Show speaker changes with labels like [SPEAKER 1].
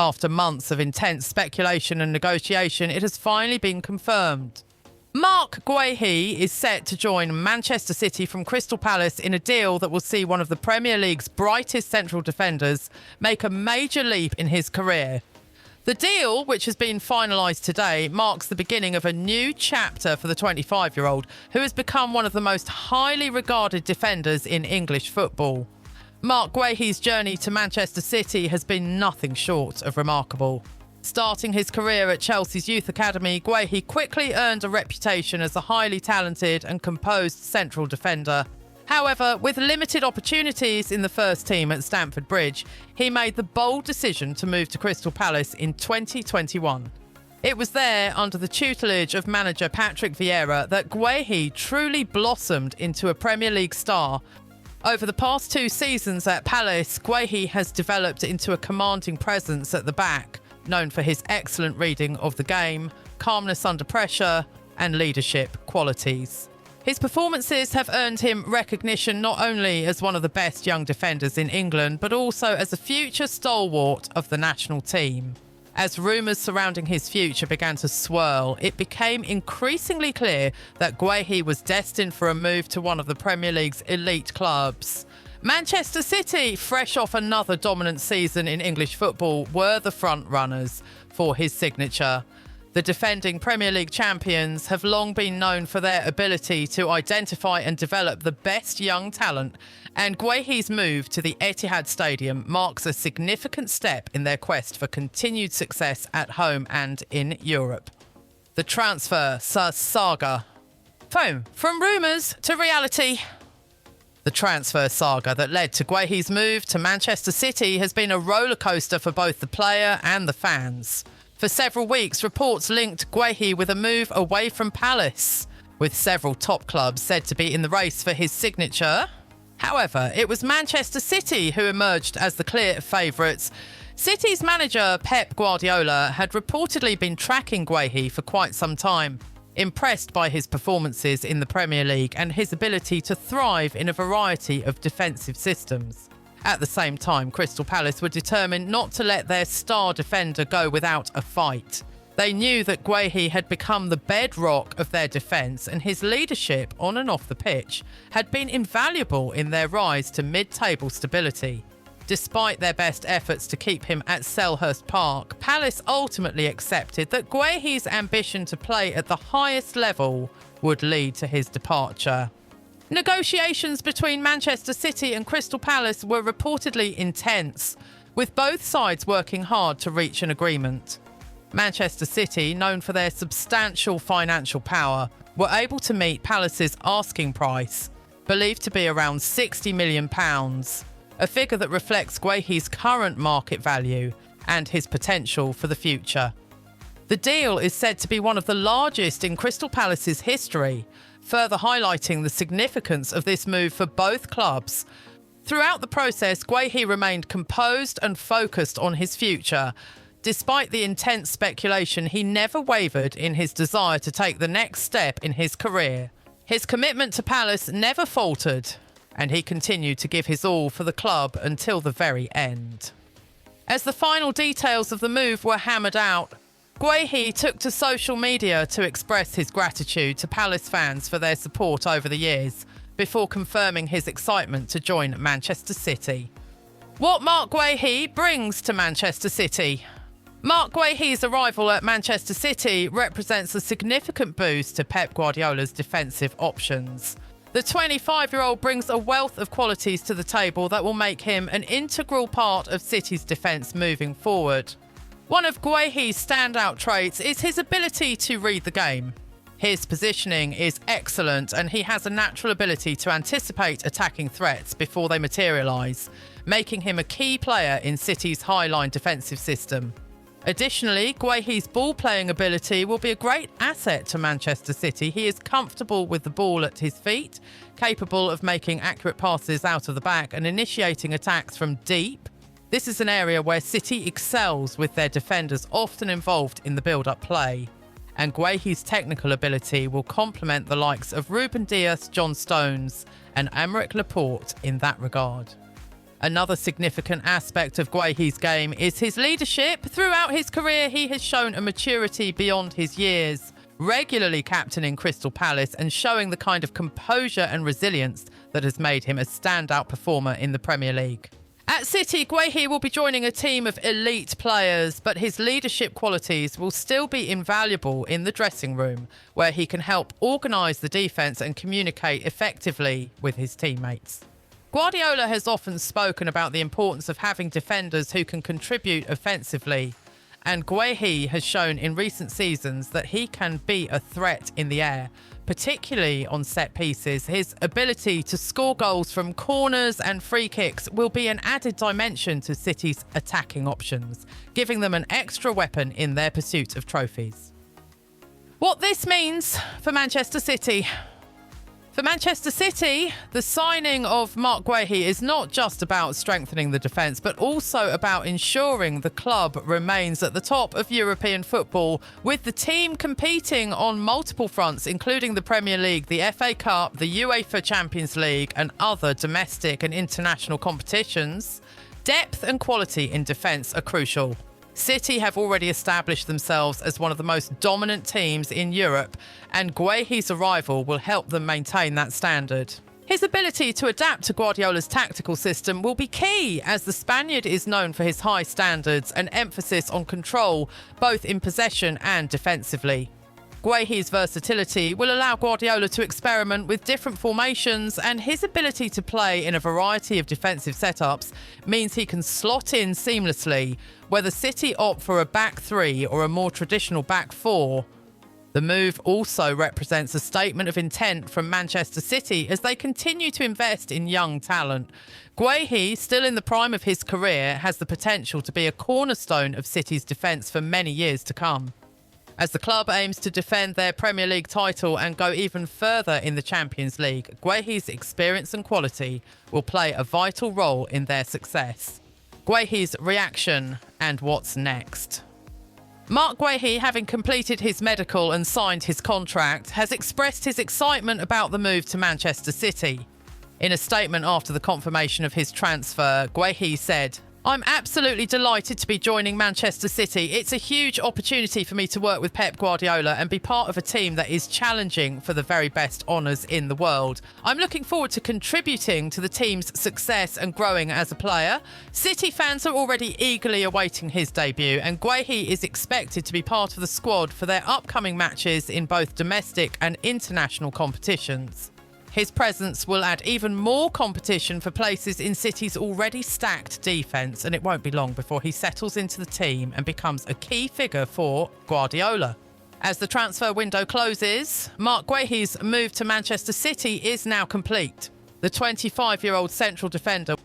[SPEAKER 1] After months of intense speculation and negotiation, it has finally been confirmed. Marc Guehi is set to join Manchester City from Crystal Palace in a deal that will see one of the Premier League's brightest central defenders make a major leap in his career. The deal, which has been finalised today, marks the beginning of a new chapter for the 25-year-old, who has become one of the most highly regarded defenders in English football. Marc Guehi's journey to Manchester City has been nothing short of remarkable. Starting his career at Chelsea's youth academy, Guéhi quickly earned a reputation as a highly talented and composed central defender. However, with limited opportunities in the first team at Stamford Bridge, he made the bold decision to move to Crystal Palace in 2021. It was there, under the tutelage of manager Patrick Vieira, that Guéhi truly blossomed into a Premier League star. Over the past 2 seasons at Palace, Guéhi has developed into a commanding presence at the back, known for his excellent reading of the game, calmness under pressure, and leadership qualities. His performances have earned him recognition not only as one of the best young defenders in England, but also as a future stalwart of the national team. As rumours surrounding his future began to swirl, it became increasingly clear that Guéhi was destined for a move to one of the Premier League's elite clubs. Manchester City, fresh off another dominant season in English football, were the front runners for his signature. The defending Premier League champions have long been known for their ability to identify and develop the best young talent, and Guéhi's move to the Etihad Stadium marks a significant step in their quest for continued success at home and in Europe. The transfer saga. From rumours to reality. The transfer saga that led to Guéhi's move to Manchester City has been a rollercoaster for both the player and the fans. For several weeks, reports linked Guéhi with a move away from Palace, with several top clubs said to be in the race for his signature. However, it was Manchester City who emerged as the clear favourites. City's manager Pep Guardiola had reportedly been tracking Guéhi for quite some time, impressed by his performances in the Premier League and his ability to thrive in a variety of defensive systems. At the same time, Crystal Palace were determined not to let their star defender go without a fight. They knew that Guéhi had become the bedrock of their defence, and his leadership on and off the pitch had been invaluable in their rise to mid-table stability. Despite their best efforts to keep him at Selhurst Park, Palace ultimately accepted that Guéhi's ambition to play at the highest level would lead to his departure. Negotiations between Manchester City and Crystal Palace were reportedly intense, with both sides working hard to reach an agreement. Manchester City, known for their substantial financial power, were able to meet Palace's asking price, believed to be around £60 million, a figure that reflects Guéhi's current market value and his potential for the future. The deal is said to be one of the largest in Crystal Palace's history, further highlighting the significance of this move for both clubs. Throughout the process, Guéhi remained composed and focused on his future. Despite the intense speculation, he never wavered in his desire to take the next step in his career. His commitment to Palace never faltered, and he continued to give his all for the club until the very end. As the final details of the move were hammered out, Guéhi took to social media to express his gratitude to Palace fans for their support over the years, before confirming his excitement to join Manchester City. What Marc Guéhi brings to Manchester City. Marc Guéhi's arrival at Manchester City represents a significant boost to Pep Guardiola's defensive options. The 25-year-old brings a wealth of qualities to the table that will make him an integral part of City's defence moving forward. One of Guéhi's standout traits is his ability to read the game. His positioning is excellent, and he has a natural ability to anticipate attacking threats before they materialise, making him a key player in City's high-line defensive system. Additionally, Guéhi's ball-playing ability will be a great asset to Manchester City. He is comfortable with the ball at his feet, capable of making accurate passes out of the back and initiating attacks from deep. This is an area where City excels, with their defenders often involved in the build-up play. And Guéhi's technical ability will complement the likes of Ruben Dias, John Stones and Aymeric Laporte in that regard. Another significant aspect of Guéhi's game is his leadership. Throughout his career, he has shown a maturity beyond his years, regularly captaining Crystal Palace and showing the kind of composure and resilience that has made him a standout performer in the Premier League. At City, Guehi will be joining a team of elite players, but his leadership qualities will still be invaluable in the dressing room, where he can help organise the defence and communicate effectively with his teammates. Guardiola has often spoken about the importance of having defenders who can contribute offensively, and Guehi has shown in recent seasons that he can be a threat in the air, particularly on set pieces. His ability to score goals from corners and free kicks will be an added dimension to City's attacking options, giving them an extra weapon in their pursuit of trophies. What this means for Manchester City. For Manchester City, the signing of Marc Guehi is not just about strengthening the defence, but also about ensuring the club remains at the top of European football, with the team competing on multiple fronts, including the Premier League, the FA Cup, the UEFA Champions League, and other domestic and international competitions. Depth and quality in defence are crucial. City have already established themselves as one of the most dominant teams in Europe, and Guehi's arrival will help them maintain that standard. His ability to adapt to Guardiola's tactical system will be key, as the Spaniard is known for his high standards and emphasis on control, both in possession and defensively. Guehi's versatility will allow Guardiola to experiment with different formations, and his ability to play in a variety of defensive setups means he can slot in seamlessly, whether City opt for a back three or a more traditional back four. The move also represents a statement of intent from Manchester City as they continue to invest in young talent. Guehi, still in the prime of his career, has the potential to be a cornerstone of City's defence for many years to come. As the club aims to defend their Premier League title and go even further in the Champions League, Guehi's experience and quality will play a vital role in their success. Guehi's reaction and what's next. Marc Guehi, having completed his medical and signed his contract, has expressed his excitement about the move to Manchester City. In a statement after the confirmation of his transfer, Guehi said, "I'm absolutely delighted to be joining Manchester City. It's a huge opportunity for me to work with Pep Guardiola and be part of a team that is challenging for the very best honours in the world. I'm looking forward to contributing to the team's success and growing as a player." City fans are already eagerly awaiting his debut, and Guehi is expected to be part of the squad for their upcoming matches in both domestic and international competitions. His presence will add even more competition for places in City's already stacked defence, and it won't be long before he settles into the team and becomes a key figure for Guardiola. As the transfer window closes, Marc Guehi's move to Manchester City is now complete. The 25-year-old central defender